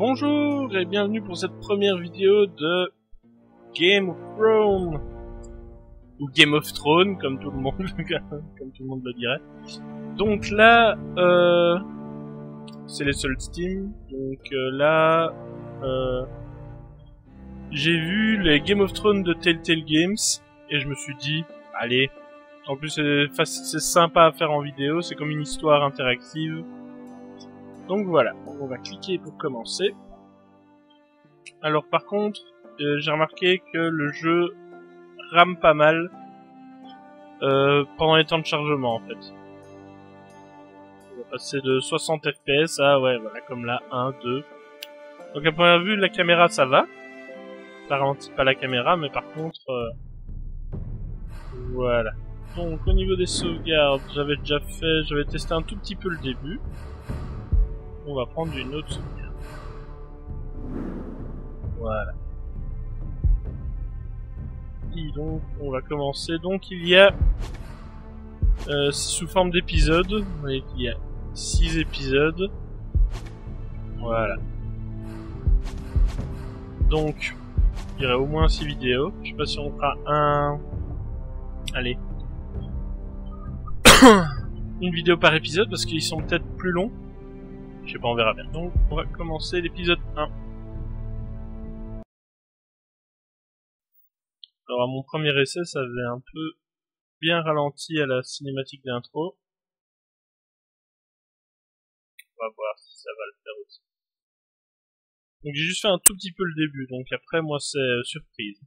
Bonjour et bienvenue pour cette première vidéo de Game of Thrones, ou Game of Thrones comme tout le monde, comme tout le monde le dirait. Donc là, c'est les seuls Steam. Donc là, j'ai vu les Game of Thrones de Telltale Games et je me suis dit, allez. En plus, c'est sympa à faire en vidéo, c'est comme une histoire interactive. Donc voilà, on va cliquer pour commencer. Alors par contre, j'ai remarqué que le jeu rame pas mal pendant les temps de chargement en fait. On va passer de 60 FPS à, ouais, voilà, comme là, 1, 2. Donc à première vue, la caméra ça va. Ça ralentit pas la caméra, mais par contre... voilà. Donc au niveau des sauvegardes, j'avais testé un tout petit peu le début. On va prendre une autre sauvegarde. Voilà. Et donc on va commencer. Donc il y a sous forme d'épisodes. Vous voyez qu'il y a 6 épisodes. Voilà. Donc il y aurait au moins 6 vidéos. Je sais pas si on fera un... Allez. Une vidéo par épisode parce qu'ils sont peut-être plus longs. Je sais pas, on verra bien. Donc on va commencer l'épisode 1. Alors à mon premier essai, ça avait un peu bien ralenti à la cinématique d'intro. On va voir si ça va le faire aussi. Donc j'ai juste fait un tout petit peu le début, donc après moi c'est surprise.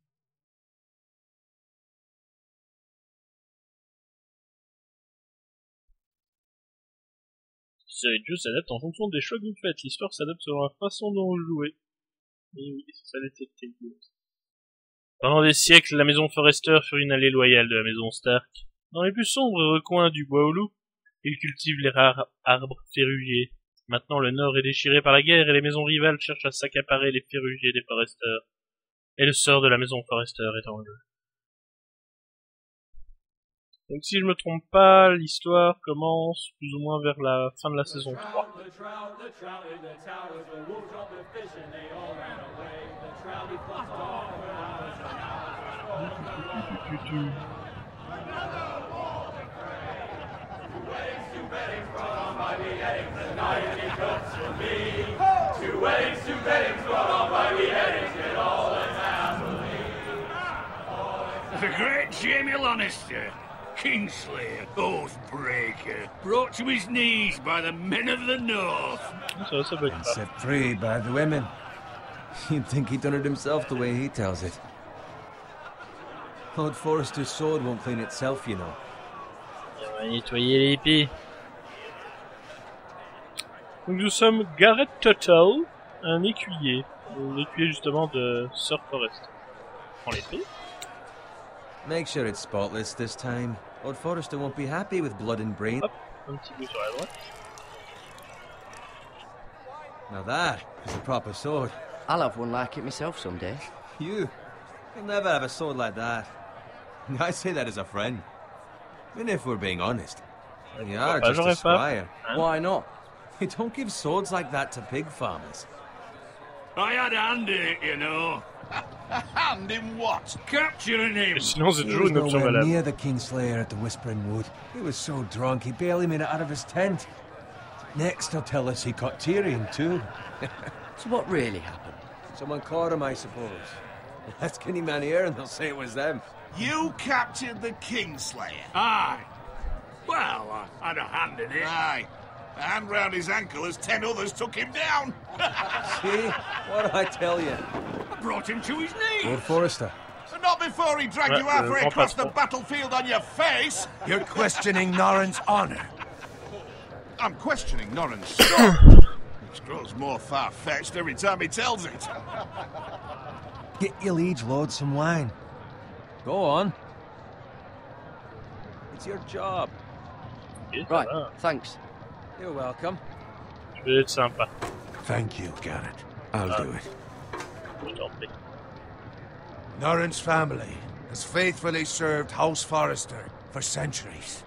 Cette série de jeux s'adapte en fonction des choix que vous faites. L'histoire s'adapte selon la façon dont vous jouez. Et oui, c'est ça les Telltale Games. Pendant des siècles, la maison Forrester fut une allée loyale de la maison Stark. Dans les plus sombres recoins du bois au loup, ils cultivent les rares arbres ferrugiers. Maintenant, le nord est déchiré par la guerre et les maisons rivales cherchent à s'accaparer les ferrugiers des Forrester. Et le sort de la maison Forrester est en jeu. Donc si je me trompe pas, l'histoire commence plus ou moins vers la fin de la saison 3. The great Jamie Lannister, Kingslayer, Oathbreaker, brought to his knees by the men of the North. And set free by the women. You'd think he'd done it himself the way he tells it. Lord Forrester's sword won't clean itself, you know. On va nettoyer l'épée. Donc nous sommes Gareth Telltale, un écuyer. L'écuyer justement de Sir Forrester. Prends l'épée. Make sure it's spotless this time. Lord Forrester won't be happy with blood and brain. Hop, un petit peu sur la droite. Now that is a proper sword. I'll have one like it myself someday. You'll never have a sword like that. I say that as a friend. And if we're being honest, you are just a squire. Why not? You don't give swords like that to pig farmers. I had a hand in it, you know. A hand in what? Capturing him. Sinon c'est He toujours was une option nowhere valable. near the Kingslayer at the Whispering Wood. He was so drunk he barely made it out of his tent. Next he'll tell us he caught Tyrion too. So what really happened? Someone caught him, I suppose. Ask any man here and they'll say it was them. You captured the Kingslayer. Aye. Well, I had a hand in it. Aye. A hand round his ankle as 10 others took him down. See? What did I tell you? I brought him to his knees. Lord Forrester. But not before he dragged you halfway across the battlefield on your face. You're questioning Norrin's honor. I'm questioning Norrin's story, which grows more far-fetched every time he tells it. Get your liege lord some wine. Go on. It's your job. Right, thanks. You're welcome. Je vais être sympa. Thank you, Garrett. I'll do it. Je t'en prie. Norrin's family has faithfully served House Forrester for centuries.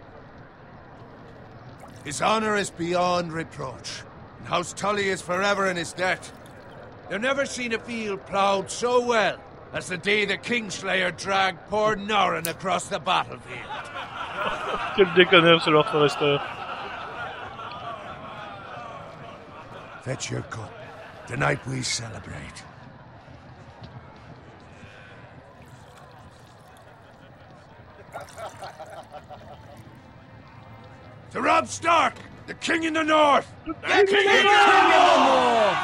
His honor is beyond reproach, and House Tully is forever in his debt. They've never seen a field ploughed so well as the day the Kingslayer dragged poor Norrin across the battlefield. Quel déconneur ce Lord Forrester. Fetch your cup. Tonight we celebrate. To Robb Stark, the King in the North! The King in the North!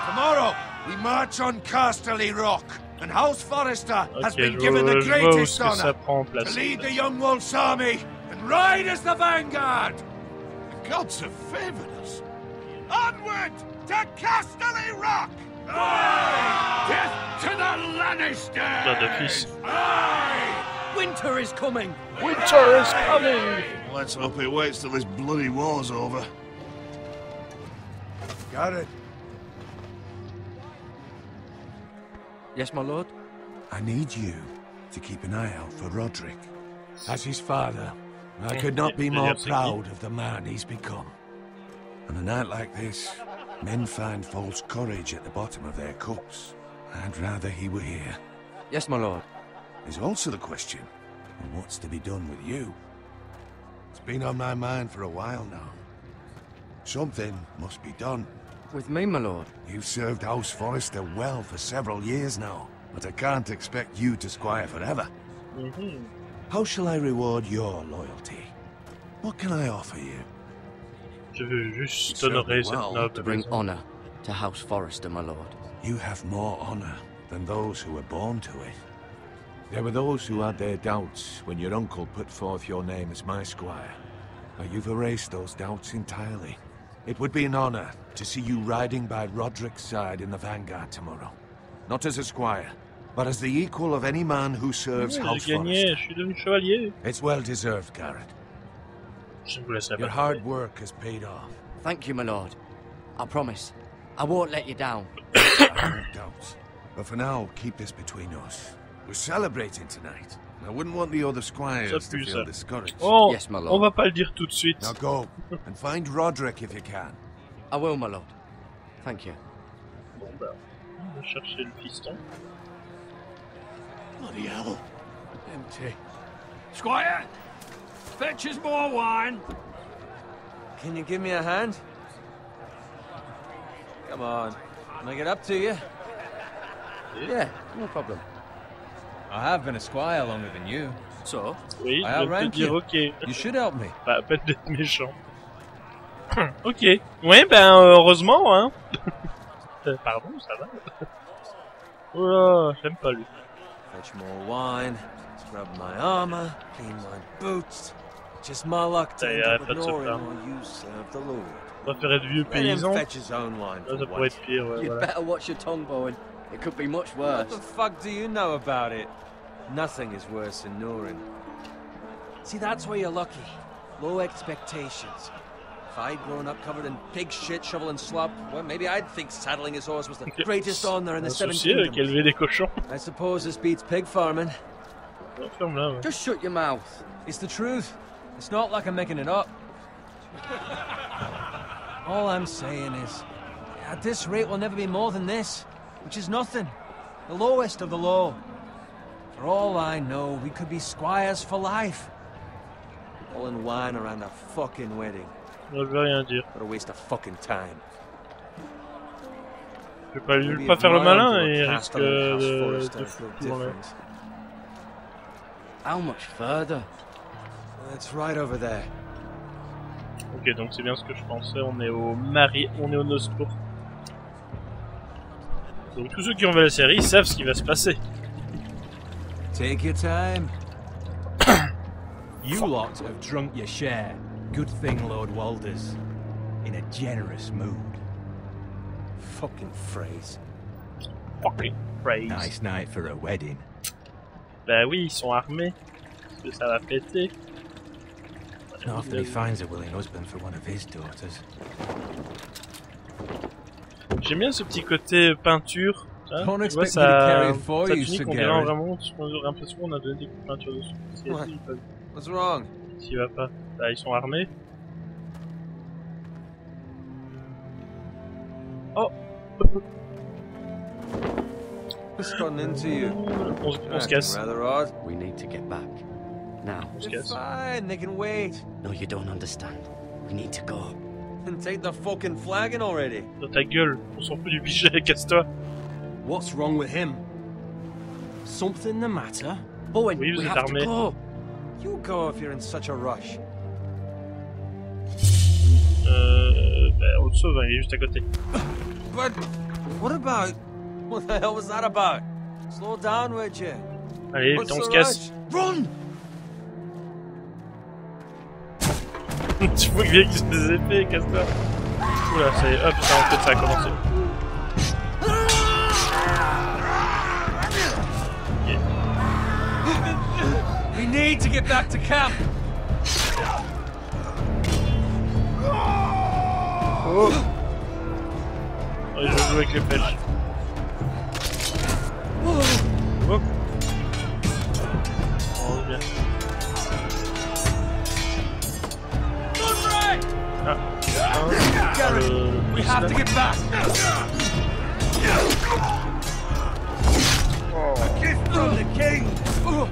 Tomorrow, we march on Casterly Rock, and House Forrester has been given the greatest honor to lead the Young Wolf's army and ride as the vanguard! The gods have favored us. Onward to Casterly Rock! Aye! Death to the Lannisters! Aye! Winter is coming! Winter is coming! Let's hope it waits till this bloody war's over. Got it. Yes, my lord? I need you to keep an eye out for Roderick. As his father, I could not be more proud of the man he's become. On a night like this, men find false courage at the bottom of their cups. I'd rather he were here. Yes, my lord. There's also the question of what's to be done with you. It's been on my mind for a while now. Something must be done. With me, my lord? You've served House Forrester well for several years now, but I can't expect you to squire forever. How shall I reward your loyalty? What can I offer you? Je veux juste honorer cette noble to bring honor to House Forrester, my lord. You have more honor than those who were born to it. There were those who had their doubts when your uncle put forth your name as my squire. But you've erased those doubts entirely. It would be an honor to see you riding by Roderick's side in the vanguard tomorrow. Not as a squire, but as the equal of any man who serves House Forrester. Je suis devenu chevalier. It's well deserved, Garrett. Your hard work has paid off. Thank you, my lord. I promise. I won't let you down. I have no doubts. But for now, keep this between us. We're celebrating tonight. I wouldn't want the other squires to feel discouraged. Oh, yes, my lord. On va pas le dire tout de suite. Now go, and find Roderick if you can. I will, my lord. Thank you. Bon bah, on va chercher le piston. Bloody hell. Empty. Squire! Fetch us more wine! Can you give me a hand? Come on. Can I get up to you? Yeah, no problem. I have been a squire longer than you. So? Oui, I je vais te outrank dire you. ok. You should help me. Pas peine d'être méchant. Ok. Ouais, ben heureusement, hein. Pardon, ça va. Oh là, j'aime pas lui. Fetch more wine, scrub my armor, clean my boots. Just my luck to end up with Norrin while you serve the Lord. On va faire être vieux Let him paysan. fetch his own wine Ça for pourrait once. être pire, ouais, You'd voilà. better watch your tongue, Bowen. It could be much worse. What the fuck do you know about it? Nothing is worse than Norrin. See, that's where you're lucky. Low expectations. If I'd grown up covered in pig shit, shovel and slop, well, maybe I'd think saddling his horse was the greatest honor in the Seven Avec Kingdoms. élever des cochons. I suppose this beats pig farming. Ferme là, ouais. Just shut your mouth. It's the truth. It's not like I'm making it up. All I'm saying is, at this rate we'll never be more than this, which is nothing. The lowest of the low. For all I know, we could be squires for life. All in wine around a fucking wedding. Je vais rien dire. What a waste of fucking time. Je vais pas faire le malin et il risque de foutre dans le... How much further? It's right over there. Ok, donc c'est bien ce que je pensais, on est au mari, on est au noces pour. Donc tous ceux qui ont vu la série savent ce qui va se passer. Take your time. You lot have drunk your share. Good thing Lord Walder's in a generous mood. Fucking phrase. Fucking praise. Nice night for a wedding. Bah oui, ils sont armés. Parce que ça va péter. Not often he finds a willing husband for one of his daughters. J'aime bien ce petit côté peinture. Hein, Don't tu vois, expect me to carry it sa for you, tunique, Sir on dirait Garrett. vraiment, on a l'impression qu'on a donné des coups de peinture dessus. Ouais. What's wrong? S'il va pas. Là, ils sont armés. Oh. What's gotten into you? On se casse. Rather odd. We need to get back. Now. On se They're casse. fine, they can wait. No, you don't understand. We need to go. And take the fucking flagon already. Dans ta gueule, on s'en fout du budget, casse-toi. What's wrong with him? Something the matter? Bowen, Oui, vous we êtes have to armé. go. You go if you're in such a rush. On le sauve, hein, il est juste à côté. But what about? What the hell was that about? Slow down, would you? Allez, What's vite, on se the casse. rush? Run! Tu vois qu'il y a des épées, casse-toi. Oula, ça y est, hop, ça, en fait, ça a commencé. We need to get back to camp. Oh! Ouais, je joue avec les flèches. Oh! Oh, bien. Ah. We have to get back. A gift from the king. Oh.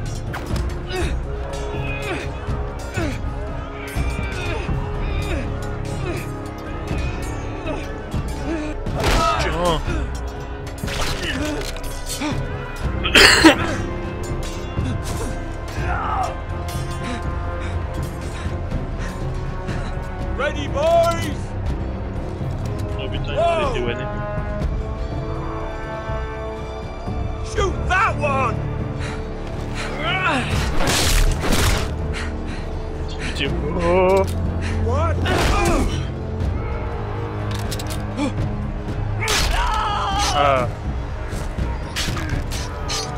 Ready, boys. Oh putain, il a été wanné. Shoot that one. Putain, oh! What? Ah!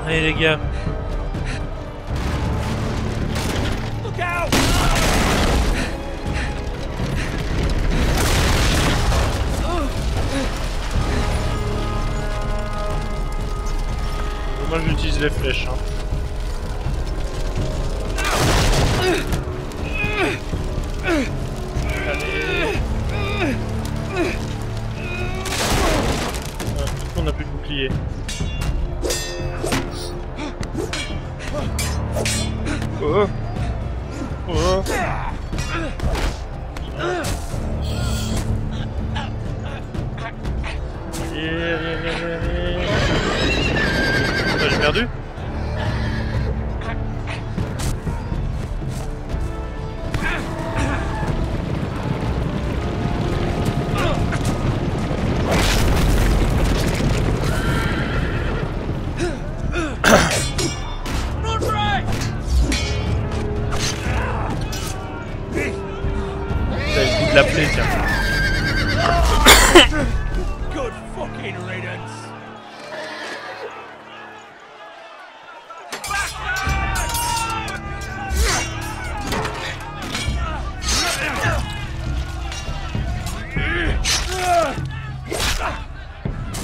Allez les gars! Look out! Moi j'utilise les flèches. Hein. Allez! Ah, du coup on n'a plus de bouclier. Oh! Oh! Allez. J'ai perdu? De l'appeler, tiens. Good fucking riddance.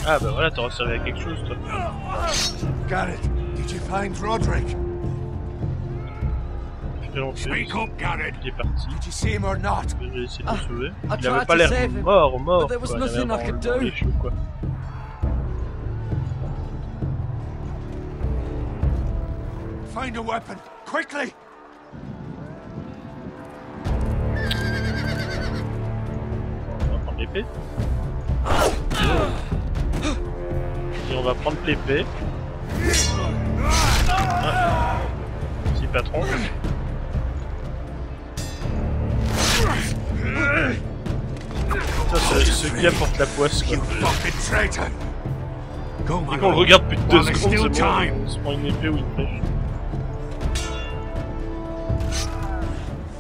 Ah bah voilà, t'auras servi à quelque chose toi. Garrett, did you find Roderick? Speak up, Garrett. Il est parti. Did you see him or not? J'ai essayé de le sauver. I Il avait tried pas to l'air save him, mort, but there was quoi. nothing Il avait I could vraiment do. les cheveux, quoi. Find a weapon, quickly! On va prendre l'épée. Et on va prendre l'épée. Ah. Petit patron. Putain, ce gars porte la poisse quoi. You fucking traitor! Go, my Et qu'on le lord. regarde plus de 2 While there's secondes, still c'est bon, time. on se prend une épée ou une flèche.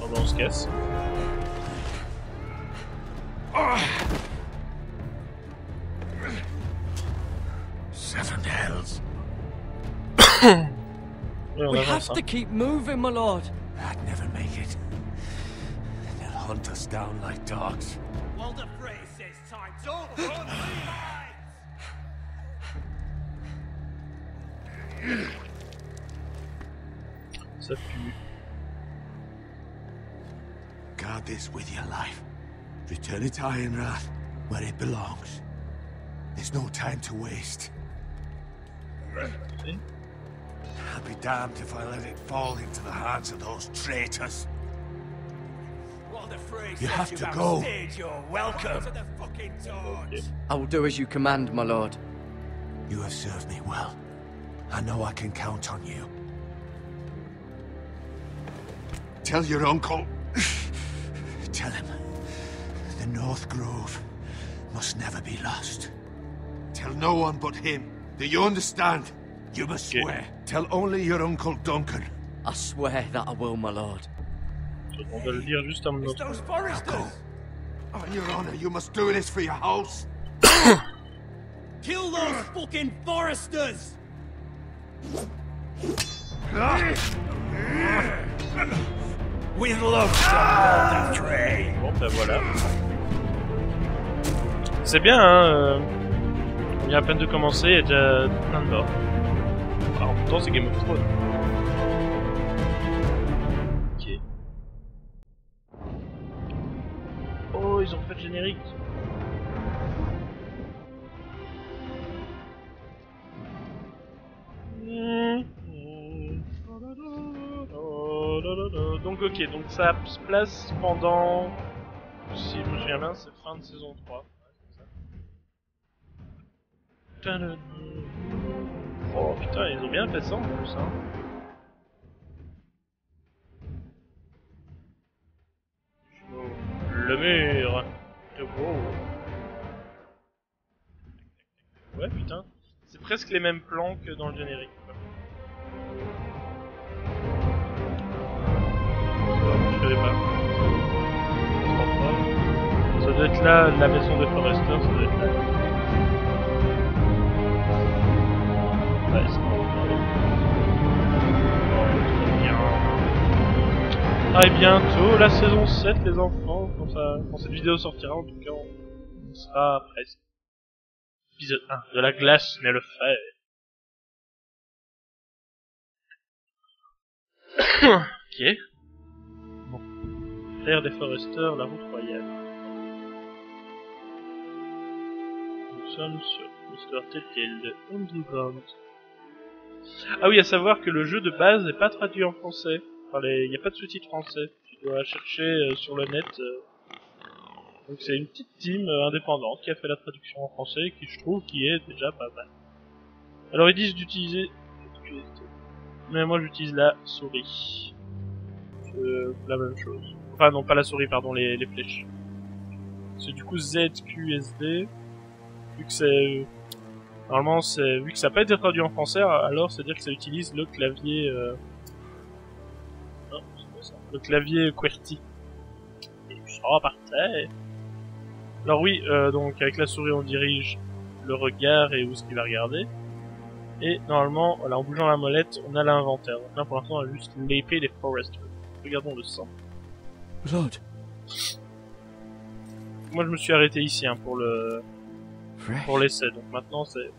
Oh bah on se casse. Seven hells. Ouais, on We avance, have hein. to keep moving, my lord. I'd never make it. They'll hunt us down like dogs. Well, the phrase says time's over. Ça pue. Guard this with your life. Return it to Ironrath, where it belongs. There's no time to waste. I'll be damned if I let it fall into the hands of those traitors. You have to go. You're welcome. I will do as you command, my lord. You have served me well. I know I can count on you. Tell your uncle. Tell him the North Grove must never be lost. Tell no one but him. Do you understand? You must swear. Tell only your uncle Duncan. I swear that I will, my lord. On va le dire juste un moment. On your honor, you must do this for your house. Kill those fucking foresters! With love, son, Trey. Bon ben voilà. C'est bien, hein. On vient à peine de commencer, il y a déjà plein de morts. Alors, en même temps, c'est Game of Thrones. Ok. Oh, ils ont fait le générique. Donc ok, donc ça se place pendant, si je me souviens bien, c'est fin de saison 3. Ouais, oh putain, ils ont bien fait ça en plus, hein. Le mur. Ouais putain, c'est presque les mêmes plans que dans le générique. Je connais pas. Ça doit être là, la maison des Foresters, ça doit être là. Ouais, c'est bon. Bien. Très bientôt, la saison 7, les enfants. Quand cette vidéo sortira, en tout cas, on sera presque. Épisode 1. De la glace naît le fer. Ok. Bon. Terre des Foresters, la route royale. Nous sommes sur l'histoire Telltale de Underground. Ah oui, à savoir que le jeu de base n'est pas traduit en français. Enfin, il n'y a pas de sous-titres français. Tu dois chercher sur le net. Donc c'est une petite team indépendante qui a fait la traduction en français et qui, je trouve, qui est déjà pas mal. Alors ils disent d'utiliser... Mais moi j'utilise la souris. La même chose. Enfin non, pas la souris, pardon, les flèches. C'est du coup ZQSD. Vu que c'est... Normalement, vu que ça n'a pas été traduit en français, alors c'est dire que ça utilise le clavier... Non, c'est pas ça. Le clavier QWERTY. Et ça partait. Alors oui, donc avec la souris on dirige le regard et où est-ce qu'il va regarder. Et normalement, voilà, en bougeant la molette, on a l'inventaire. Donc là pour l'instant on a juste l'épée des Foresters. Regardons le sang. Lord. Moi je me suis arrêté ici hein, pour l'essai, donc maintenant c'est...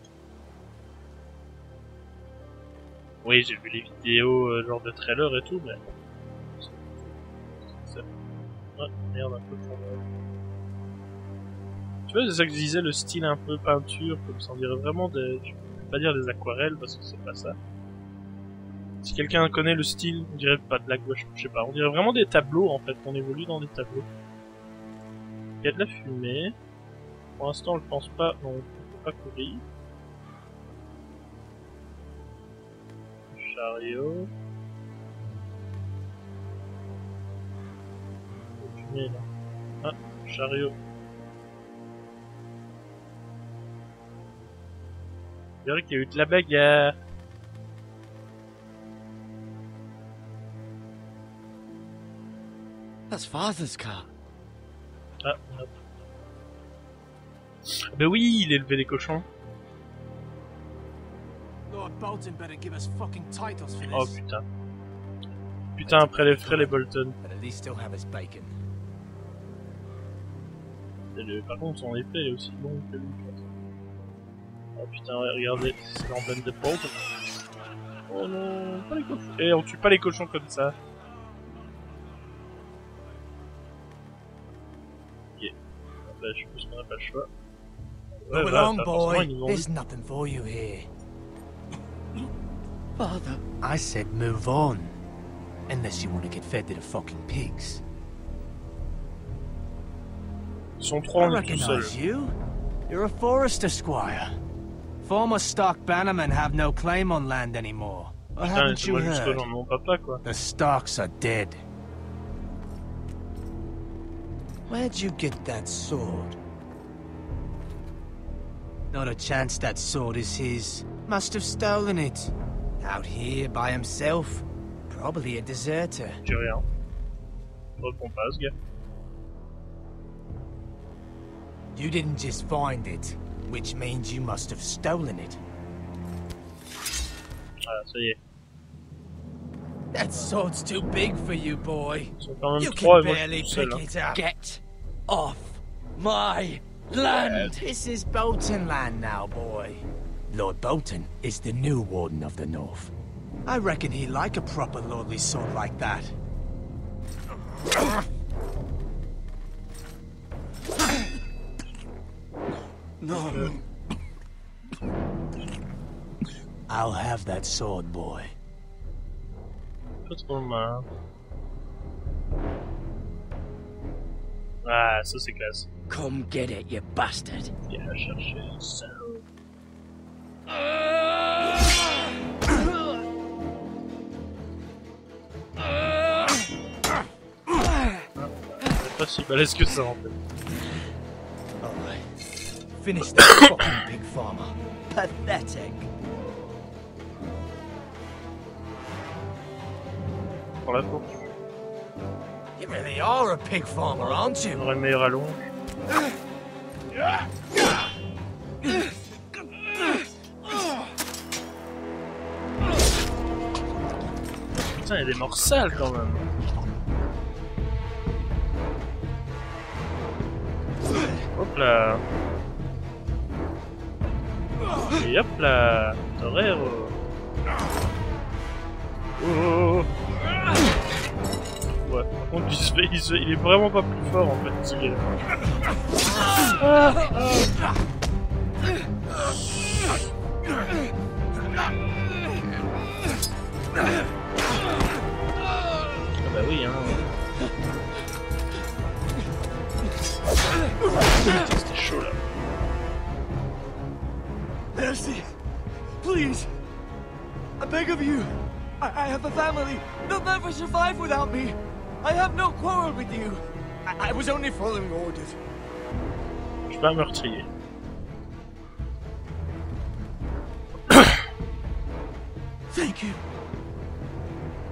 Oui, j'ai vu les vidéos genre de trailer et tout, mais... Ah, merde, un peu trop... Tu vois, c'est ça que je disais, le style un peu peinture, comme ça on dirait vraiment des... Je peux pas dire des aquarelles, parce que c'est pas ça. Si quelqu'un connaît le style, on dirait pas de la gouache, je sais pas, on dirait vraiment des tableaux en fait, on évolue dans des tableaux. Il y a de la fumée. Pour l'instant, je pense pas, non, on peut pas courir. Chariot. Fumée là. Ah, chariot. Je dirais qu'il y a eu de la bagarre. That's Father's car. Ah, hop. Ben oui, il élevait des cochons. Lord Bolton better give us fucking titles for this. Oh putain. Putain, après les frais, les Bolton. But at least still have his bacon. Par contre, son épée est aussi longue que lui. Oh putain, ouais, regardez, c'est l'emblème de Bolton. Oh non, pas les cochons. Eh, on tue pas les cochons comme ça. Ok. Là, je pense qu'on a pas le choix. Ouais, Move voilà, along, forcément, boy. ils nous ont There's dit. nothing for you here. Father. I said move on. Unless you want to get fed to the fucking pigs. Ils sont trois, I on est tout seul. recognize you. You're a forester squire. Former stock bannermen have no claim on land anymore. Or Putain, haven't you laissez-moi juste heard? rejoindre mon papa, quoi. The Starks are dead. Where'd you get that sword? Not a chance that sword is his. Must have stolen it. Out here by himself. Probably a deserter. J'ai rien. Je réponds pas, ce gars. You didn't just find it, which means you must have stolen it. Voilà, ça y est. That sword's too big for you, boy. Ils sont quand même You trois can et moi je barely suis tout seul. pick it up. Get off my land! This is Bolton land now, boy. Lord Bolton is the new Warden of the North. I reckon he'd like a proper lordly sword like that. No. I'll have that sword, boy. Pas trop mal. Ah, ça c'est classe. Come get it, you bastard. Viens la chercher, salaud. C'est pas si balèze que ça en fait. Alright. Finish that fucking pig farmer. Pathetic. Prends la course. You really are a pig farmer, aren't On you? aurait une meilleure allonge. Putain, il y a des morts sales quand même. Hop là. Et hop là. Horaire. Oh. Ouais, par contre, il est vraiment pas plus fort en fait, ce gars. Ah bah oui, hein. C'était chaud là. Mercy! Please! I beg of you! I have a family! They'll never survive without me! I have no quarrel with you! I was only following orders. Je suis pas un meurtrier. Thank you.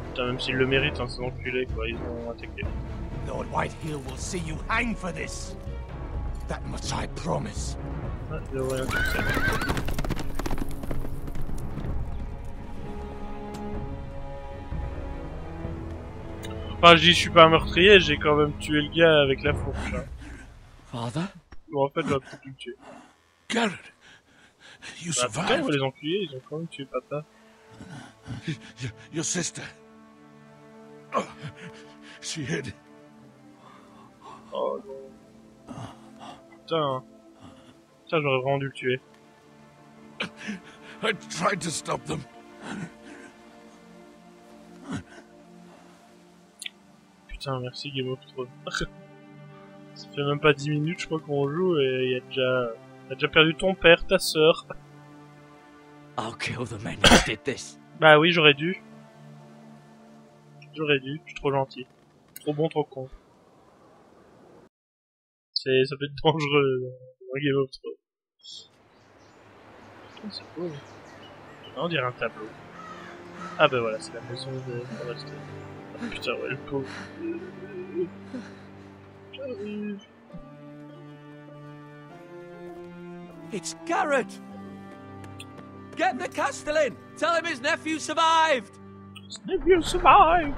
Putain, même s'ils le méritent, hein, ces enculés quoi, ils ont attaqué. Lord Whitehill will see you hang for this. That much I promise. Ouais, il devrait rien tout seul. Enfin, je dis, je suis pas un meurtrier, j'ai quand même tué le gars avec la fourche. Hein. Father? Bon, en fait, j'aurais pu le tuer. Garrett, you Bah, putain, survived. les enculés, ils ont quand même tué papa. Your sister. Oh, she hid. Oh non. Putain. Putain, j'aurais vraiment dû le tuer. I tried to stop them. Putain, merci Game of Thrones. Ça fait même pas 10 minutes, je crois qu'on joue et t'as déjà perdu ton père, ta sœur. I'll kill the men who did this. Bah oui, j'aurais dû. J'aurais dû, je suis trop gentil. Trop bon, trop con. Ça peut être dangereux dans Game of Thrones. Putain, c'est beau. On dirait un tableau. Ah bah voilà, c'est la maison de Forrester. Ah, putain, ouais, le pauvre. J'arrive. It's Garrett! Get the Castellan! Tell him his nephew survived! His nephew survived!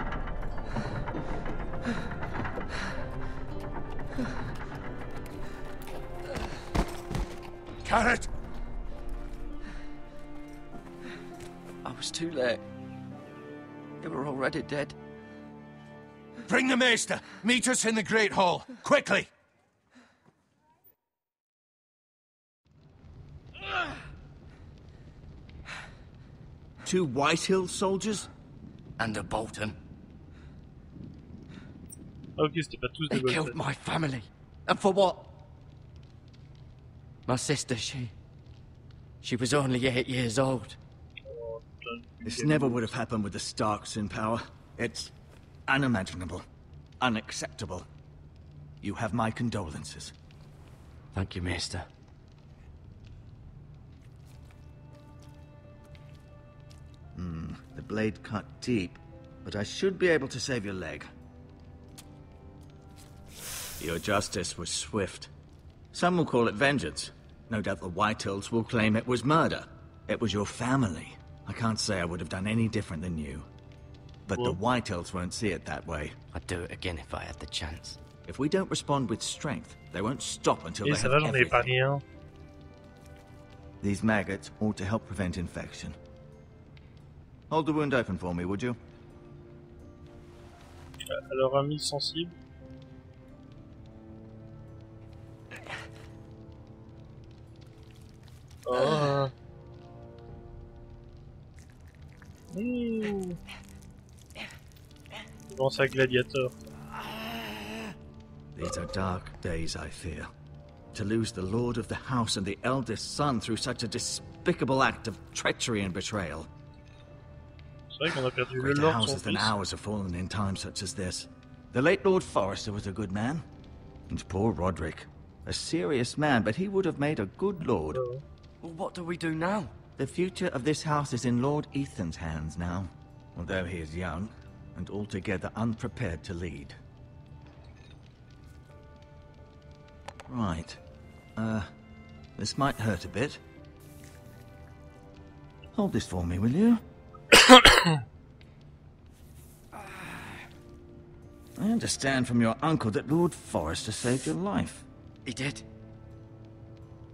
Garrett! I was too late. They were already dead. Bring the maester! Meet us in the Great Hall! Quickly! 2 Whitehill soldiers? And a Bolton. Ok, c'était pas tous des They killed my family. And for what? My sister, she was only 8 years old. This never would have happened with the Starks in power. It's unimaginable. Unacceptable. You have my condolences. Thank you, Maester. The blade cut deep, but I should be able to save your leg. Your justice was swift. Some will call it vengeance. No doubt the Whitehills will claim it was murder. It was your family. I can't say I would have done any different than you. But the Whitehills won't see it that way. I'd do it again if I had the chance. If we don't respond with strength, they won't stop until Et they ça have va, j'en ai pas everything. rien. These maggots ought to help prevent infection. Hold the wound open for me, would you? Alors, ami sensible. Oh. Ouh. Bon, ça gladiator. These are dark days, I fear. To lose the lord of the house and the eldest son through such a despicable act of treachery and betrayal. C'est vrai qu'on a perdu le Greater lord, son houses than fils. ours have fallen in times such as this. The late Lord Forrester was a good man. And poor Roderick. A serious man, but he would have made a good lord. Well, what do we do now? The future of this house is in Lord Ethan's hands now. Although he is young, and altogether unprepared to lead. Right. This might hurt a bit. Hold this for me, will you? I understand from your uncle that Lord Forrester saved your life. He did.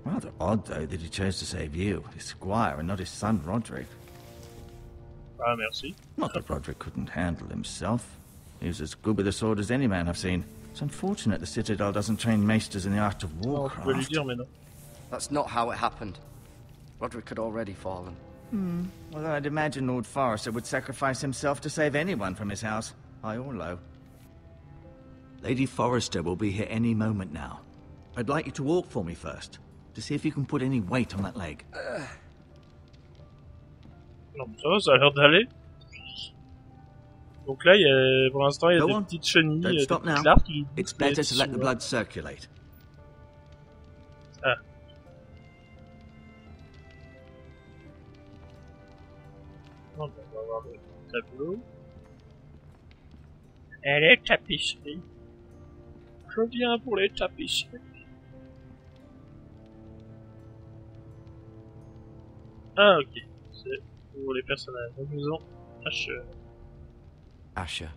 Rather odd, though, that he chose to save you, his squire, and not his son Roderick. Ah, merci. Not that Roderick couldn't handle himself. He was as good with a sword as any man I've seen. It's unfortunate the Citadel doesn't train maesters in the art of Non, je peux lui warcraft. dire, mais non. That's not how it happened. Roderick had already fallen. Although I'd imagine Lord Forrester would sacrifice himself to save anyone from his house, high or low. Lady Forrester will be here any moment now. I'd like you to walk for me first, to see if you can put any weight on that leg. Non, ça a l'air d'aller. Donc là, pour l'instant, il y a Go des on. petites chenilles, Don't des stop petites now. larves qui lui It's bouffent les better to let the sous- blood circulate. Ah. Non, on va avoir le tableau. Et les tapisseries. Je viens pour les tapisseries. Ah, ok. C'est pour les personnages. Donc nous avons Asher. Asher.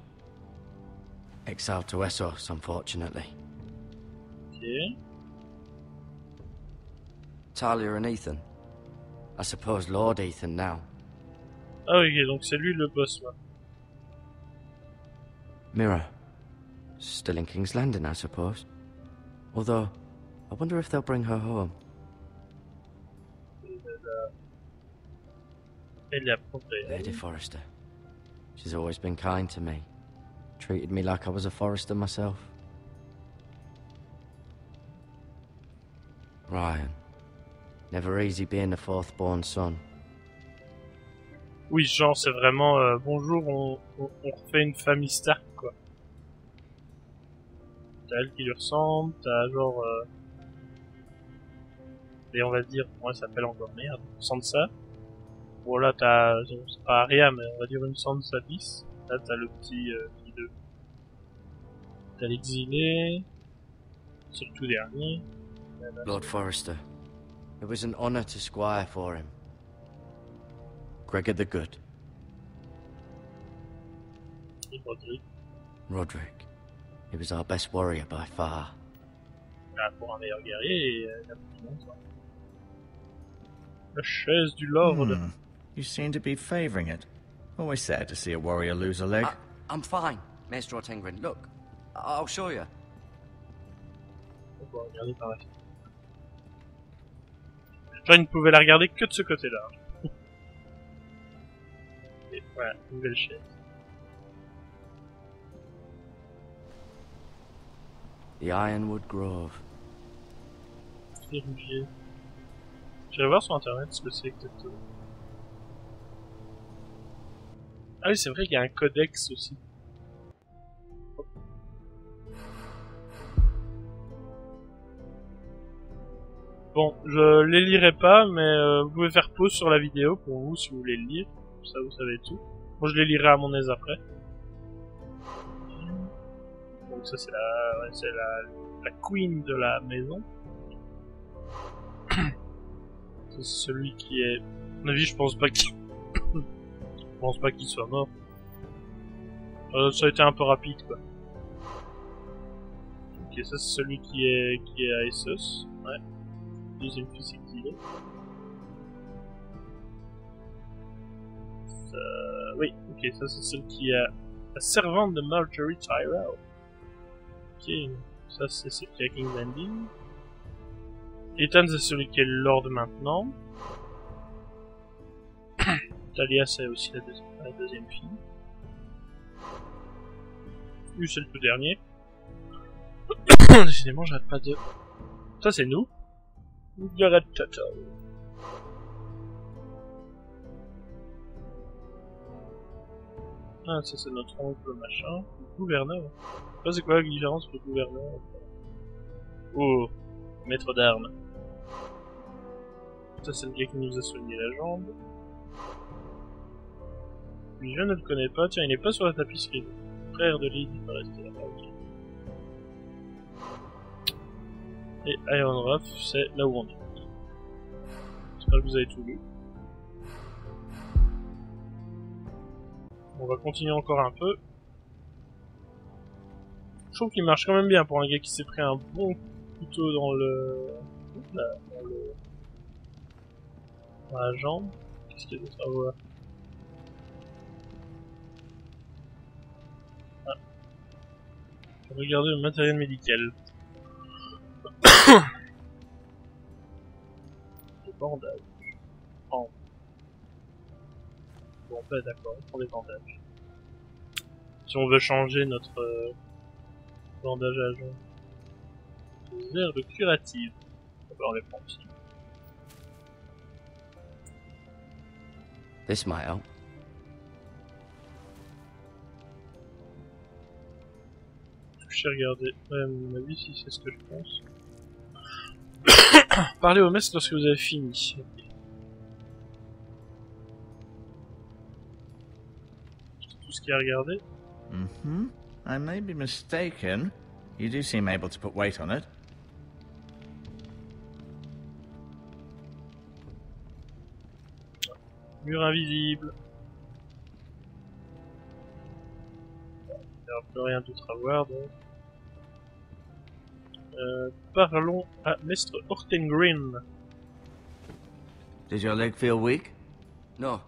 Exiled to Essos, unfortunately. Ok. Talia and Ethan. I suppose Lord Ethan now. Ah, ok, donc c'est lui le boss, là. Mirror. Still in King's Landing, I suppose. Although, I wonder if they'll bring her home. Elle l'a protégé. Lady Forrester. She's always been kind to me. Treated me like I was a Forrester myself. Ryan. Never easy being the fourth born son. Oui, genre, c'est vraiment bonjour, on refait une famille Stark, quoi. T'as elle qui lui ressemble, t'as genre. Et on va dire, comment elle s'appelle encore, merde, Sansa. Bon, là, t'as. C'est pas Arya, mais on va dire une Sansa bis. Là, t'as le petit qui de. T'as l'exilé. C'est le tout dernier. Lord Forrester. It was an honor to squire for him. Gregor the Good. Et Roderick. Roderick. He was our best warrior by far. Là, pour un meilleur guerrier, et la petite montre. La chaise du Lord. You seem to be favoring it. Always sad to see a warrior lose a leg. I'm fine, Maester Ortengrin. Look, I'll show you. On peut regarder par la fenêtre. Enfin, il ne pouvait la regarder que de ce côté-là. Voilà, une belle chaise. The Ironwood Grove. Vérifier. J'irai voir sur internet ce que c'est exactement. Ah oui, c'est vrai qu'il y a un codex aussi. Bon, je les lirai pas, mais vous pouvez faire pause sur la vidéo pour vous si vous voulez le lire. Comme ça, vous savez tout. Moi, je les lirai à mon aise après. Donc ça, c'est la queen de la maison. C'est celui qui est... À mon avis, je pense pas qu'il... je pense pas qu'il soit mort. Ça a été un peu rapide, quoi. Ok, ça c'est celui qui est à Essos. Ouais. Deuxième fils exilé. Oui, ok, ça c'est celle qui est la servante de Marjorie Tyrell. Ok, ça c'est celle qui est à King's Landing. Ethan c'est celui qui est le Lord maintenant. Talia c'est aussi la deuxième fille. Lui c'est le tout dernier. Décidément j'arrête pas de... Ça c'est nous. Gareth Telltale. Ah ça c'est notre oncle machin. Le gouverneur. Ça c'est quoi la différence entre le gouverneur? Oh, maître d'armes. Ça c'est le gars qui nous a soigné la jambe. Lui je ne le connais pas, tiens il est pas sur la tapisserie. Frère de Lady Forrester. Okay. Et Ironrath c'est là où on est. J'espère que vous avez tout vu. On va continuer encore un peu. Je trouve qu'il marche quand même bien pour un gars qui s'est pris un bon couteau dans la jambe. Qu'est-ce qu'il y a d'autre à voir? Ah. Regardez le matériel médical. Des bandages. Oh. Bon bah d'accord, on prend des bandages. Si on veut changer notre bandage à jambe. Des herbes curatives. On les prend aussi. This might help. Toucher, regarder. Ouais, à mon avis, si c'est ce que je pense. Parlez au maître lorsque vous avez fini. Okay. C'est tout ce qu'il y a à regarder. I may be mistaken. You do seem able to put weight on it. Mur invisible. Il n'y a plus rien d'autre à voir donc. Parlons à Maître Ortengrin. Did your leg feel weak? No.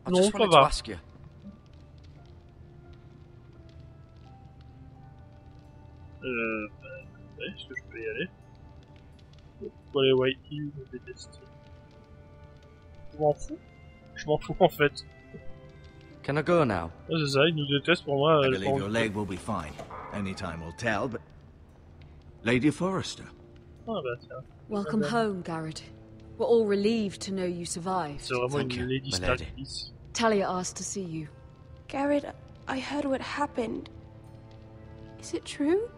I Non, just ça wanted to va. ask you. Est-ce que je peux y aller? Pourquoi les White Hills me détestent? Je m'en fous en fait. Can I go now? Ouais, c'est ça, ils nous détestent pour moi. I believe your leg will be fine. Only time will tell, but... Lady Forrester. Ah bah tiens. Welcome home, Garrett. We're all relieved to know you survived. C'est vraiment Thank une you, Lady my Stark lady. Peace. Talia asked to see you. Garrett, I heard what happened. Is it true?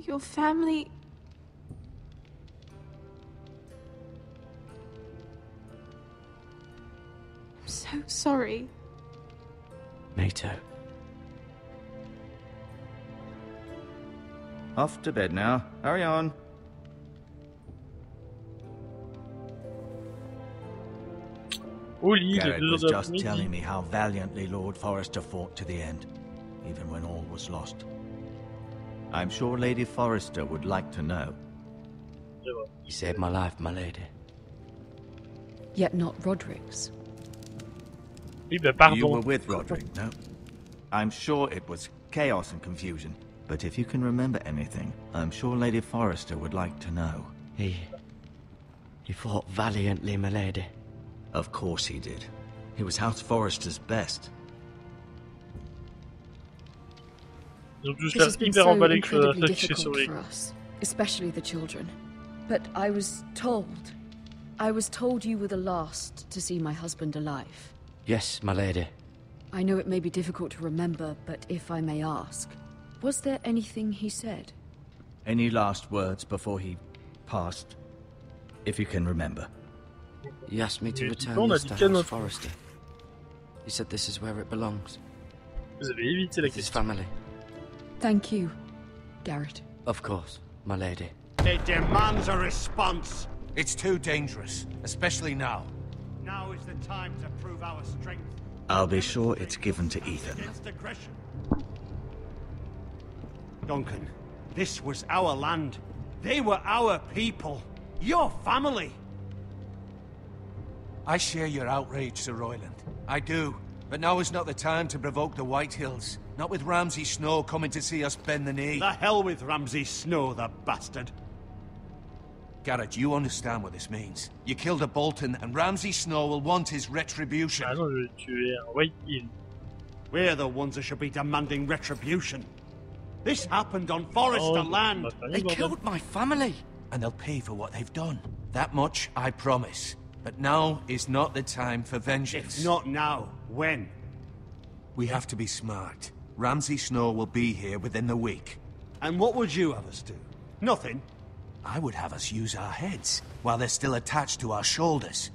Your family... I'm so sorry. Me too. Off to bed now. Hurry on. Au lit, les Garrett 2 was heures just d'après-midi. telling me how valiantly Lord Forrester fought to the end, even when all was lost. I'm sure Lady Forrester would like to know. C'est vrai. You saved my life, my lady. Yet not Roderick's. Oui, bah pardon. You were with Roderick, no? I'm sure it was chaos and confusion. But if you can remember anything, I'm sure Lady Forrester would like to know. He fought valiantly, my lady. Of course he did. He was House Forrester's best. Ils ont tous This l'air has been hyper so emballés que incredibly l'affiche difficult souris. for us, especially the children. But I was told you were the last to see my husband alive. Yes, my lady. I know it may be difficult to remember, but if I may ask, was there anything he said? Any last words before he passed? If you can remember. He asked me to Mais return on a this dit to quel House autre? Forrester. He said this is where it belongs. Vous avez évité la With his question. family. Thank you, Garrett. Of course, my lady. It demands a response. It's too dangerous, especially now. Now is the time to prove our strength. I'll be sure it's given to Ethan. Against aggression. Duncan, this was our land. They were our people. Your family. I share your outrage, Sir Royland. I do. But now is not the time to provoke the White Hills. Not with Ramsay Snow coming to see us bend the knee. The hell with Ramsay Snow, the bastard. Garrett, you understand what this means. You killed a Bolton, and Ramsay Snow will want his retribution. Ah non, je vais tuer un White Hill. We're the ones who should be demanding retribution. This happened on Forrester land. They killed my family. And they'll pay for what they've done. That much I promise. But now is not the time for vengeance. If not now, when? We have to be smart. Ramsay Snow will be here within the week. And what would you have us do? Nothing. I would have us use our heads, while they're still attached to our shoulders.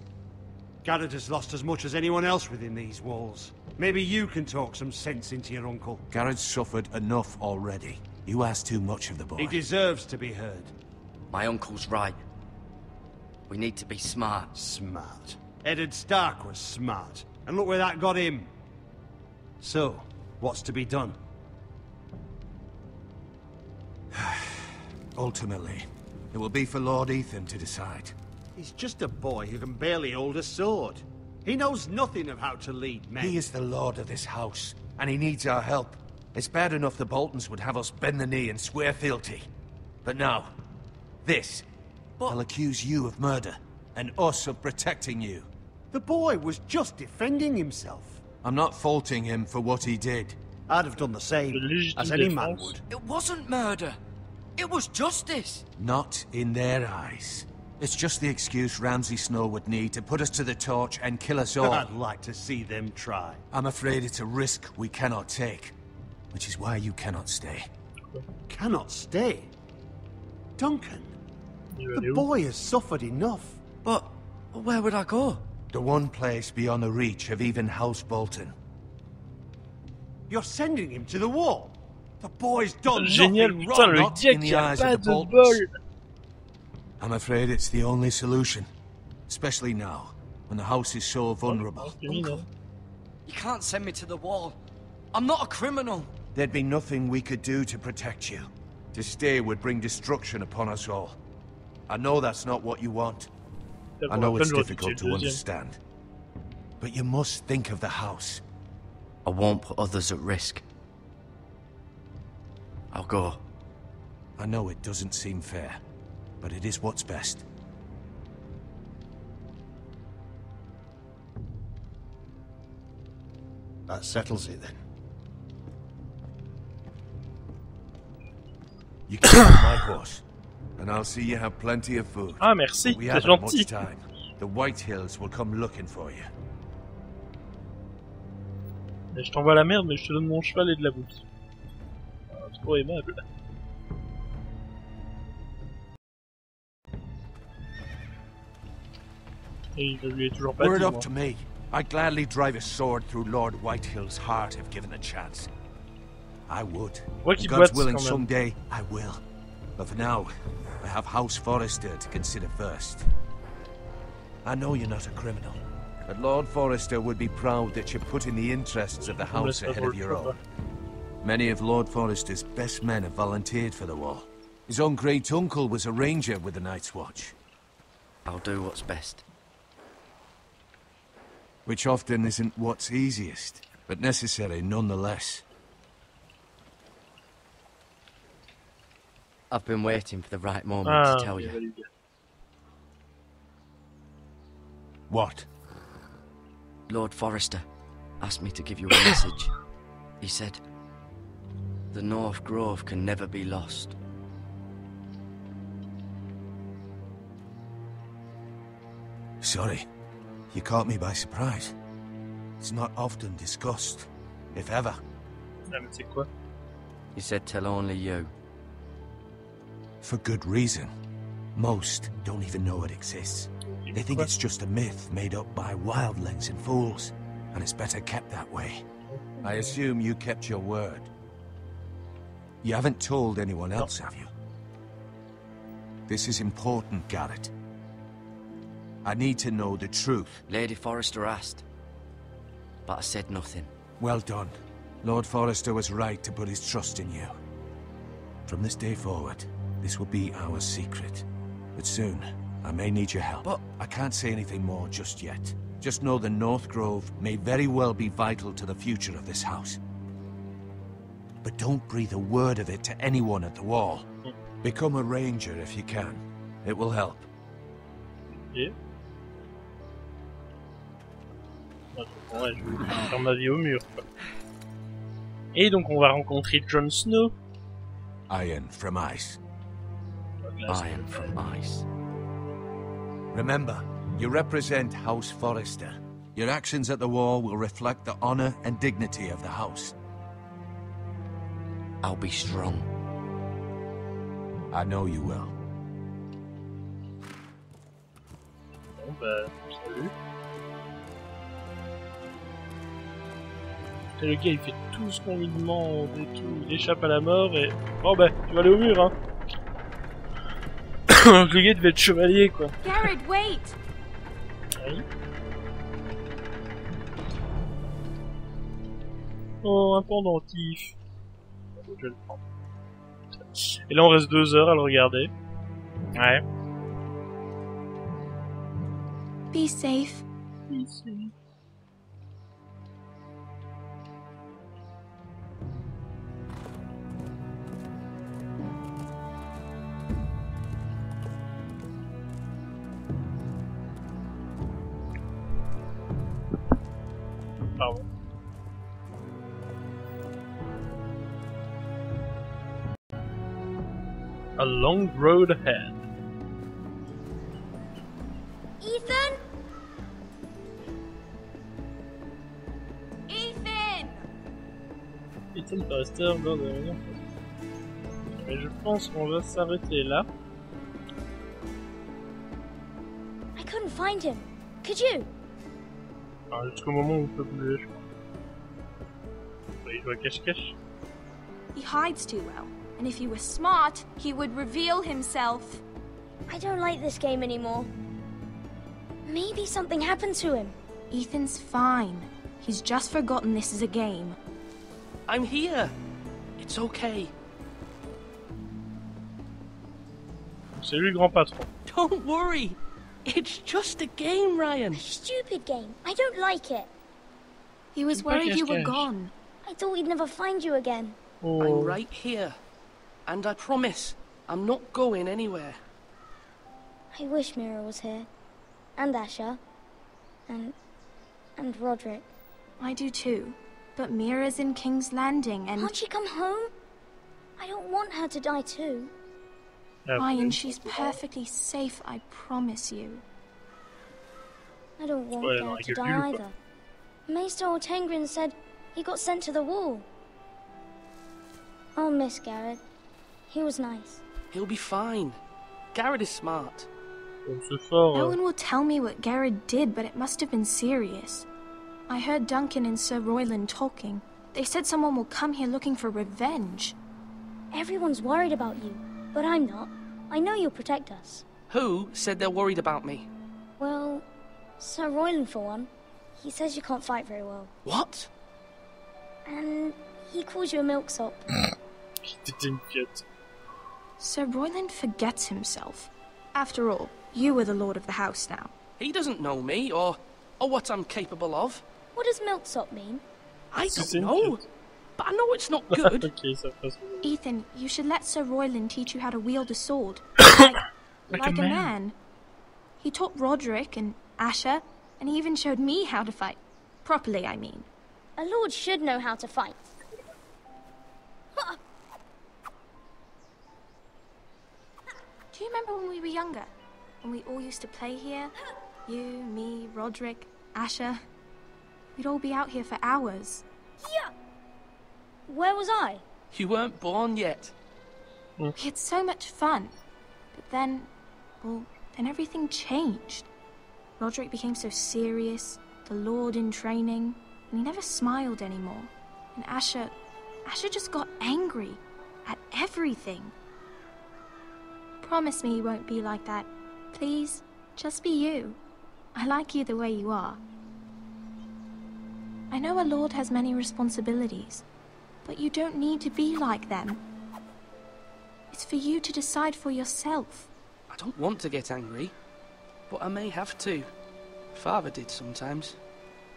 Garrett has lost as much as anyone else within these walls. Maybe you can talk some sense into your uncle. Garrett's suffered enough already. You ask too much of the boy. He deserves to be heard. My uncle's right. We need to be smart. Smart. Eddard Stark was smart. And look where that got him. So, what's to be done? Ultimately, it will be for Lord Ethan to decide. He's just a boy who can barely hold a sword. He knows nothing of how to lead men. He is the lord of this house, and he needs our help. It's bad enough the Boltons would have us bend the knee and swear fealty. But now, this. They'll accuse you of murder, and us of protecting you. The boy was just defending himself. I'm not faulting him for what he did. I'd have done the same, as any man would. It wasn't murder. It was justice. Not in their eyes. It's just the excuse Ramsay Snow would need to put us to the torch and kill us all. I'd like to see them try. I'm afraid it's a risk we cannot take, which is why you cannot stay. Cannot stay? Duncan, the boy has suffered enough. But where would I go? The one place beyond the reach of even House Bolton. You're sending him to the wall. The boy's done Génial, nothing putain, wrong. le Not gars in the qui a eyes pas of the de Boltons. bol. I'm afraid it's the only solution. Especially now, when the house is so vulnerable. Uncle, you can't send me to the wall. I'm not a criminal. There'd be nothing we could do to protect you. To stay would bring destruction upon us all. I know that's not what you want. I know it's difficult to understand. But you must think of the house. I won't put others at risk. I'll go. I know it doesn't seem fair, but it is what's best. That settles it then. You can have my horse, and I'll see you have plenty of food. Ah merci, We c'est haven't much gentil. time. The White Hills will come looking for you. Mais je t'envoie la merde, mais je te donne mon cheval et de la bouffe. Ah, trop aimable. Et il lui est toujours pas Were it dit, up moi. to me, I'd gladly drive a sword through Lord Whitehill's heart if given a chance. I would. Vois qu'il God's boite willing, quand même. someday I will. But for now, I have House Forrester to consider first. I know you're not a criminal, but Lord Forrester would be proud that you're putting the interests of the house ahead of your own. Many of Lord Forrester's best men have volunteered for the war. His own great uncle was a ranger with the Night's Watch. I'll do what's best. Which often isn't what's easiest, but necessary nonetheless. I've been waiting for the right moment Ah, to tell il you. valide. What? Lord Forrester asked me to give you a message. He said, the North Grove can never be lost. Sorry, you caught me by surprise. It's not often discussed, if ever. Ah, mais c'est quoi? He said tell only you. For good reason. Most don't even know it exists. They think it's just a myth made up by wildlings and fools, and it's better kept that way. I assume you kept your word. You haven't told anyone else, have you? This is important, Garrett. I need to know the truth. Lady Forrester asked, but I said nothing. Well done. Lord Forrester was right to put his trust in you. From this day forward, this will be our secret. But soon, I may need your help. But I can't say anything more just yet. Just know the North Grove may very well be vital to the future of this house. But don't breathe a word of it to anyone at the wall. Become a ranger if you can. It will help. Yeah. Ouais, je vais faire ma vie au mur, quoi. Et donc on va rencontrer Jon Snow. Iron from ice. Iron from ice. Remember, you represent House Forrester. Your actions at the wall will reflect the honor and dignity of the house. I'll be strong. I know you will. Bon bah, salut. Et le gars il fait tout ce qu'on lui demande et tout, il échappe à la mort et... Bon bah, tu vas aller au mur hein. Le gars devait être chevalier quoi. Garrett, wait! Oui. Oh, un pendentif. Je vais le prendre. Et là on reste 2 heures à le regarder. Ouais. Be safe. Be safe. Pardon. A long road ahead. Ethan? Ethan! Ethan Forrester, bord de rien. Mais je pense qu'on va s'arrêter là. I couldn't find him. Could you? Alors, jusqu'au moment où on peut bouger, je crois. Il joue à cache-cache. He hides too well, and if he was smart, he would reveal himself. I don't like this game anymore. Maybe something happened to him. Ethan's fine. He's just forgotten this is a game. I'm here. It's okay. C'est lui le grand patron. Don't worry. It's just a game, Ryan. A stupid game. I don't like it. He was worried you were gone. I thought we'd never find you again. Oh. I'm right here. And I promise, I'm not going anywhere. I wish Mira was here. And Asher. And Roderick. I do too. But Mira's in King's Landing and... Can't she come home? I don't want her to die too. Ryan, she's perfectly safe, I promise you. I don't want Garrett to die either. Maester Ortengrin said he got sent to the wall. I'll miss Garrett. He was nice. He'll be fine. Garrett is smart. No one will tell me what Garrett did, but it must have been serious. I heard Duncan and Sir Royland talking. They said someone will come here looking for revenge. Everyone's worried about you, but I'm not. I know you'll protect us. Who said they're worried about me? Well, Sir Royland for one. He says you can't fight very well. What? And he calls you a milksop. Sir Royland forgets himself. After all, you are the lord of the house now. He doesn't know me, or what I'm capable of. What does milksop mean? I don't know, but I know it's not good. Ethan, you should let Sir Royland teach you how to wield a sword. like a man. He taught Roderick and Asher, and he even showed me how to fight. Properly, I mean. A lord should know how to fight. Do you remember when we were younger? When we all used to play here? You, me, Roderick, Asher. We'd all be out here for hours. Yeah. Where was I? You weren't born yet. We had so much fun. But then, well, then everything changed. Roderick became so serious, the Lord in training, and he never smiled anymore. And Asher just got angry at everything. Promise me you won't be like that. Please, just be you. I like you the way you are. I know a lord has many responsibilities, but you don't need to be like them. It's for you to decide for yourself. I don't want to get angry, but I may have to. Father did sometimes.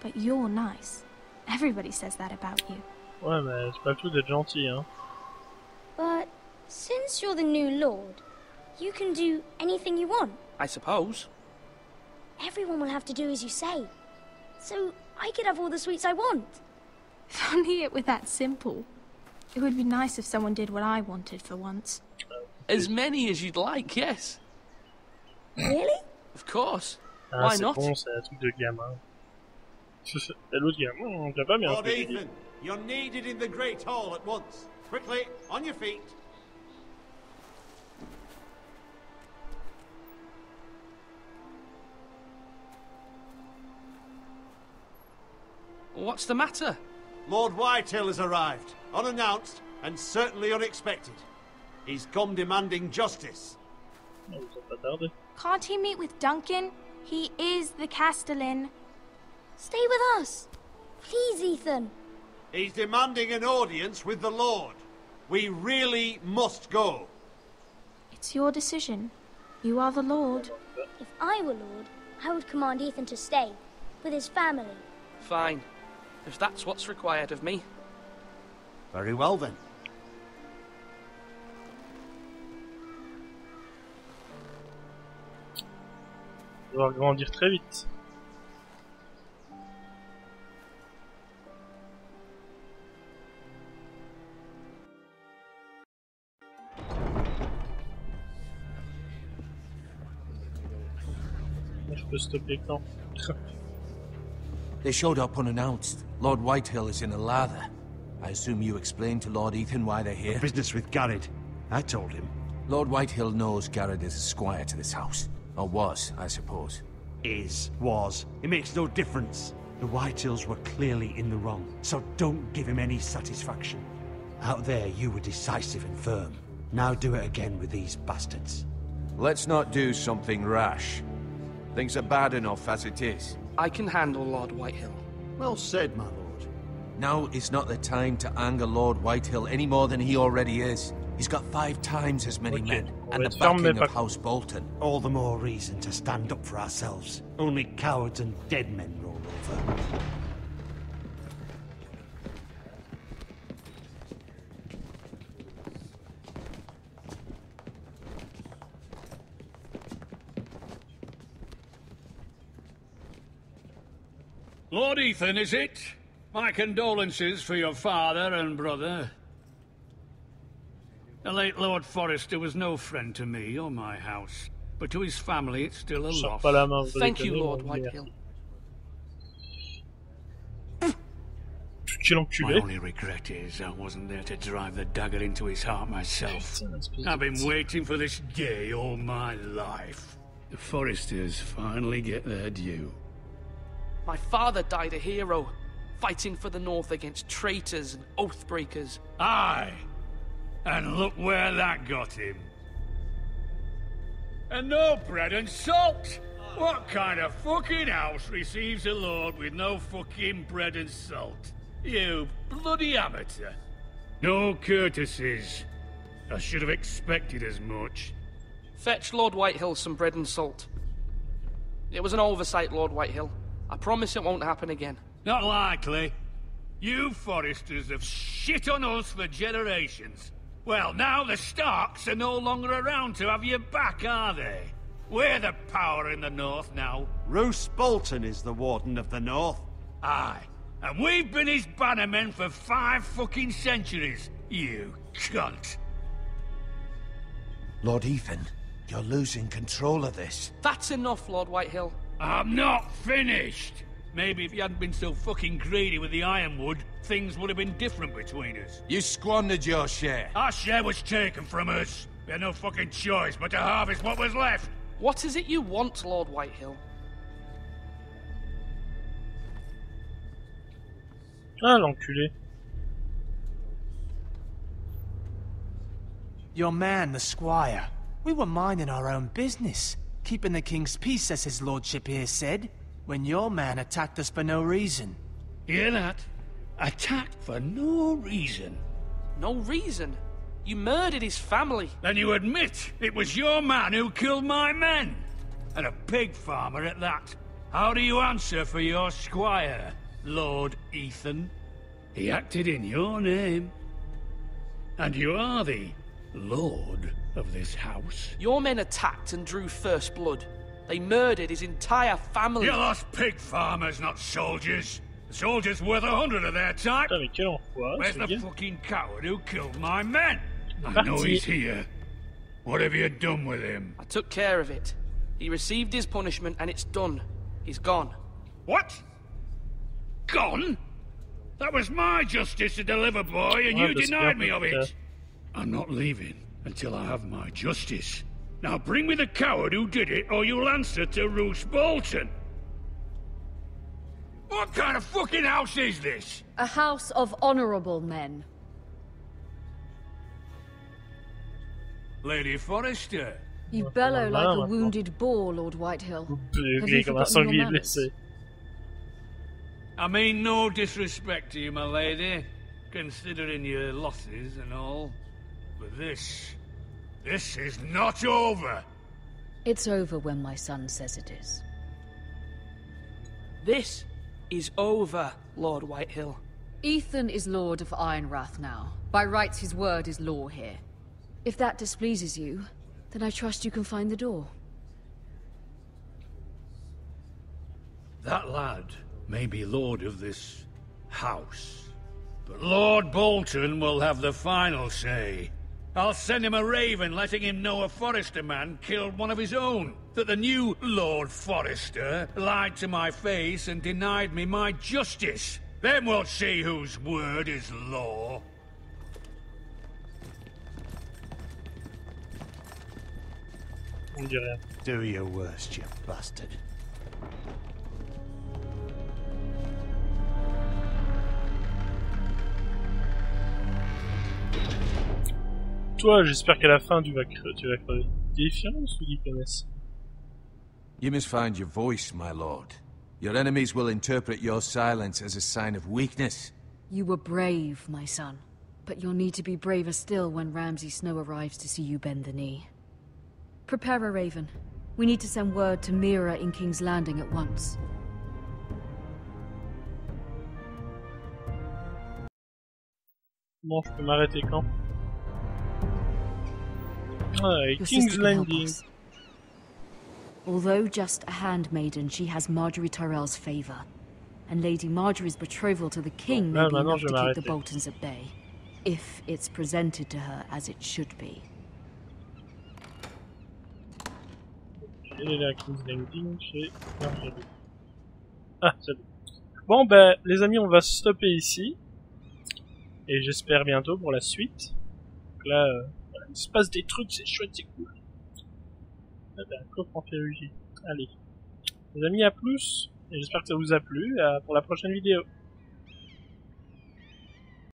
But you're nice. Everybody says that about you. Ouais, mais c'est pas le tout d'être gentil, hein. But since you're the new lord, you can do anything you want. I suppose. Everyone will have to do as you say. So I could have all the sweets I want. If only it were that simple. It would be nice if someone did what I wanted for once. As many as you'd like, yes. Really? Of course. Ah, Why not? Bon, c'est un truc de gamin. Et l'autre gamin, t'as pas bien Lord fait. Ethan, you're needed in the Great Hall at once. Quickly, on your feet. What's the matter? Lord Whitehill has arrived, unannounced and certainly unexpected. He's come demanding justice. Oh, ils ont pas tardé. Can't he meet with Duncan? He is the Castellan. Stay with us. Please, Ethan. He's demanding an audience with the Lord. We really must go. It's your decision. You are the Lord. If I were Lord, I would command Ethan to stay, with his family. Fine. If that's what's required of me. Very well then. On va grandir très vite. Je peux stopper quand. They showed up unannounced. Lord Whitehill is in a lather. I assume you explained to Lord Ethan why they're here? Business with Garrett. I told him. Lord Whitehill knows Garrett is a squire to this house. Or was, I suppose. Was. It makes no difference. The Whitehills were clearly in the wrong, so don't give him any satisfaction. Out there, you were decisive and firm. Now do it again with these bastards. Let's not do something rash. Things are bad enough as it is. I can handle Lord Whitehill. Well said, my lord. Now is not the time to anger Lord Whitehill any more than he already is. He's got 5 times as many men, and the backing of House Bolton. All the more reason to stand up for ourselves. Only cowards and dead men roll over. Lord Ethan, is it? My condolences for your father and brother. The late Lord Forrester was no friend to me or my house, but to his family it's still a loss. Thank you, Lord Whitehill. My only regret is I wasn't there to drive the dagger into his heart myself. I've been waiting for this day all my life. The Forresters finally get their due. My father died a hero, fighting for the North against traitors and oathbreakers. Aye! And look where that got him. And no bread and salt! What kind of fucking house receives a lord with no fucking bread and salt? You bloody amateur. No courtesies. I should have expected as much. Fetch Lord Whitehill some bread and salt. It was an oversight, Lord Whitehill. I promise it won't happen again. Not likely. You Forresters have shit on us for generations. Well, now the Starks are no longer around to have you back, are they? We're the power in the North now. Roose Bolton is the Warden of the North. Aye. And we've been his bannermen for 5 fucking centuries, you cunt. Lord Ethan, you're losing control of this. That's enough, Lord Whitehill. I'm not finished. Maybe if you hadn't been so fucking greedy with the ironwood, things would have been different between us. You squandered your share. Our share was taken from us. We had no fucking choice but to harvest what was left. What is it you want, Lord Whitehill? Ah, l'enculé. Your man, the squire. We were minding our own business, keeping the king's peace, as his lordship here said, when your man attacked us for no reason. Hear that? Attacked for no reason. No reason? You murdered his family. Then you admit it was your man who killed my men. And a pig farmer at that. How do you answer for your squire, Lord Ethan? He acted in your name. And you are the lord of this house. Your men attacked and drew first blood. They murdered his entire family. You lost pig farmers, not soldiers. The soldiers worth 100 of their time. Where's the fucking coward who killed my men? I know he's here. What have you done with him? I took care of it. He received his punishment and it's done. He's gone. What? Gone? That was my justice to deliver, boy, and you denied me of it. I'm not leaving until I have my justice. Now bring me the coward who did it, or you'll answer to Roose Bolton. What kind of fucking house is this? A house of honorable men. Lady Forrester. You bellow like a wounded boar, Lord Whitehill. Have you forgotten your manners? I mean no disrespect to you, my lady, considering your losses and all. But this is not over. It's over when my son says it is. This is over, Lord Whitehill. Ethan is Lord of Ironrath now. By rights, his word is law here. If that displeases you, then I trust you can find the door. That lad may be lord of this house, but Lord Bolton will have the final say. I'll send him a raven letting him know a Forrester man killed one of his own. That the new Lord Forrester lied to my face and denied me my justice. Then we'll see whose word is law. Do your worst, you bastard. Toi, j'espère qu'à la fin tu vas crever. Défiance ou diplomatie? You must find your voice, my lord. Your enemies will interpret your silence as a sign of weakness. You were brave, my son. But you'll need to be braver still when Ramsay Snow arrives to see you bend the knee. Prepare a raven. We need to send word to Mira in King's Landing at once. Bon, je peux m'arrêter quand? Ah, King's Landing. Although just a handmaiden, she has Marjorie Tyrell's favor. And Lady Marjorie's betrothal to the king may be enough to keep the Boltons at bay. If it's presented to her as it should be. Ah, c'est bon. Bon, ben, les amis, on va stopper ici. Et j'espère bientôt pour la suite. Donc là, voilà, il se passe des trucs, c'est chouette, c'est cool. Ah ben, un coffre en ferrugie. Allez. Les amis, à plus. Et j'espère que ça vous a plu. Pour la prochaine vidéo.